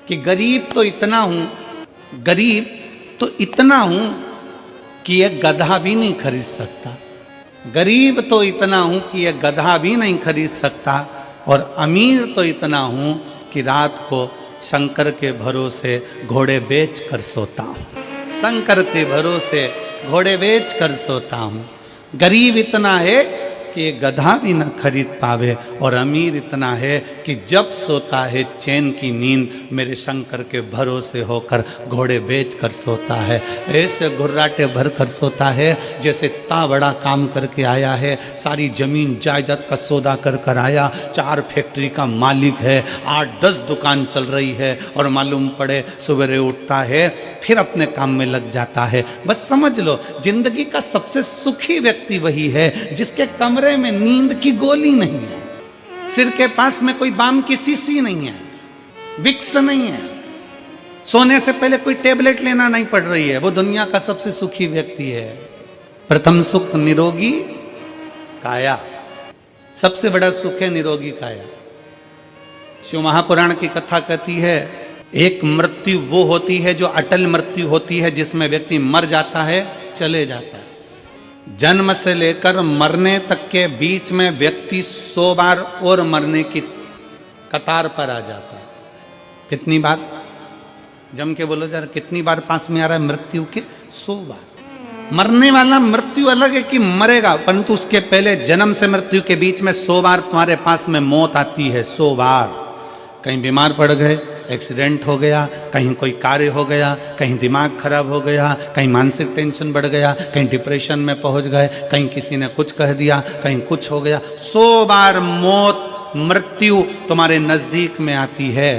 कि गरीब तो इतना हूं, गरीब तो इतना हूं कि यह गधा भी नहीं खरीद सकता। गरीब तो इतना हूं कि यह गधा भी नहीं खरीद सकता, और अमीर तो इतना हूं कि रात को शंकर के भरोसे घोड़े बेच कर सोता हूं। शंकर के भरोसे घोड़े बेच कर सोता हूं। गरीब इतना है कि गधा भी न खरीद पावे, और अमीर इतना है कि जब सोता है चैन की नींद मेरे शंकर के भरोसे होकर घोड़े बेच कर सोता है। ऐसे घुर्राटे भर कर सोता है जैसे इतना बड़ा काम करके आया है, सारी जमीन जायदाद का सौदा कर कर आया, 4 फैक्ट्री का मालिक है, 8-10 दुकान चल रही है, और मालूम पड़े सवेरे उठता है फिर अपने काम में लग जाता है। बस समझ लो जिंदगी का सबसे सुखी व्यक्ति वही है जिसके कमरे में नींद की गोली नहीं है, सिर के पास में कोई बाम की शीशी नहीं है, विक्स नहीं है, सोने से पहले कोई टेबलेट लेना नहीं पड़ रही है, वो दुनिया का सबसे सुखी व्यक्ति है। प्रथम सुख निरोगी काया, सबसे बड़ा सुख है निरोगी काया। शिव महापुराण की कथा कहती है एक मृत्यु वो होती है जो अटल मृत्यु होती है, जिसमें व्यक्ति मर जाता है चले जाता है। जन्म से लेकर मरने तक के बीच में व्यक्ति 100 बार और मरने की कतार पर आ जाता है। कितनी बार? जम के बोलो जरा, कितनी बार पास में आ रहा है मृत्यु के? 100 बार। मरने वाला मृत्यु अलग है कि मरेगा, परंतु उसके पहले जन्म से मृत्यु के बीच में 100 बार तुम्हारे पास में मौत आती है। 100 बार। कहीं बीमार पड़ गए, एक्सीडेंट हो गया, कहीं कोई कार्य हो गया, कहीं दिमाग खराब हो गया, कहीं मानसिक टेंशन बढ़ गया, कहीं डिप्रेशन में पहुंच गए, कहीं किसी ने कुछ कह दिया, कहीं कुछ हो गया। 100 बार मौत मृत्यु तुम्हारे नजदीक में आती है।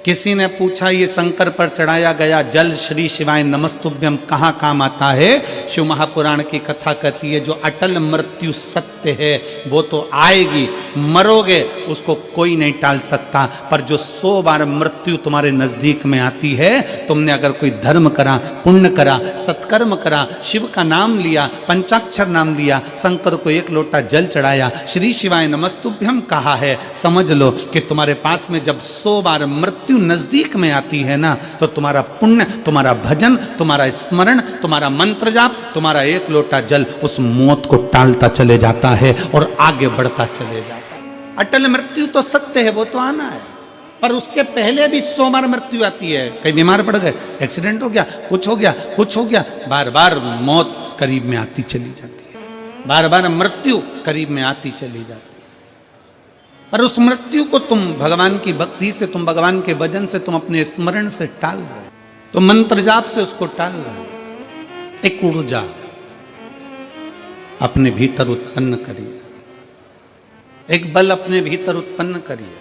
किसी ने पूछा ये शंकर पर चढ़ाया गया जल श्री शिवाय नमस्तुभ्यम कहाँ काम आता है? शिव महापुराण की कथा कहती है जो अटल मृत्यु सत्य है वो तो आएगी, मरोगे उसको कोई नहीं टाल सकता, पर जो 100 बार मृत्यु तुम्हारे नजदीक में आती है, तुमने अगर कोई धर्म करा, पुण्य करा, सत्कर्म करा, शिव का नाम लिया, पंचाक्षर नाम लिया, शंकर को 1 लोटा जल चढ़ाया, श्री शिवाय नमस्तुभ्यम कहा है, समझ लो कि तुम्हारे पास में जब 100 बार मृत्यु नजदीक में आती है ना, तो तुम्हारा पुण्य, तुम्हारा भजन, तुम्हारा स्मरण, तुम्हारा मंत्र जाप, तुम्हारा 1 लोटा जल उस मौत को टालता चले जाता है और आगे बढ़ता चले जाता है। अटल मृत्यु तो सत्य है, वो तो आना है, पर उसके पहले भी 100 बार मृत्यु आती है। कहीं बीमार पड़ गए, एक्सीडेंट हो गया, कुछ हो गया, कुछ हो गया, बार बार मौत करीब में आती चली जाती है, बार बार मृत्यु करीब में आती चली जाती है। पर उस मृत्यु को तुम भगवान की भक्ति से, तुम भगवान के भजन से, तुम अपने स्मरण से टाल रहे हो, तो मंत्र जाप से उसको टाल रहे हो। एक ऊर्जा अपने भीतर उत्पन्न करिए, एक बल अपने भीतर उत्पन्न करिए।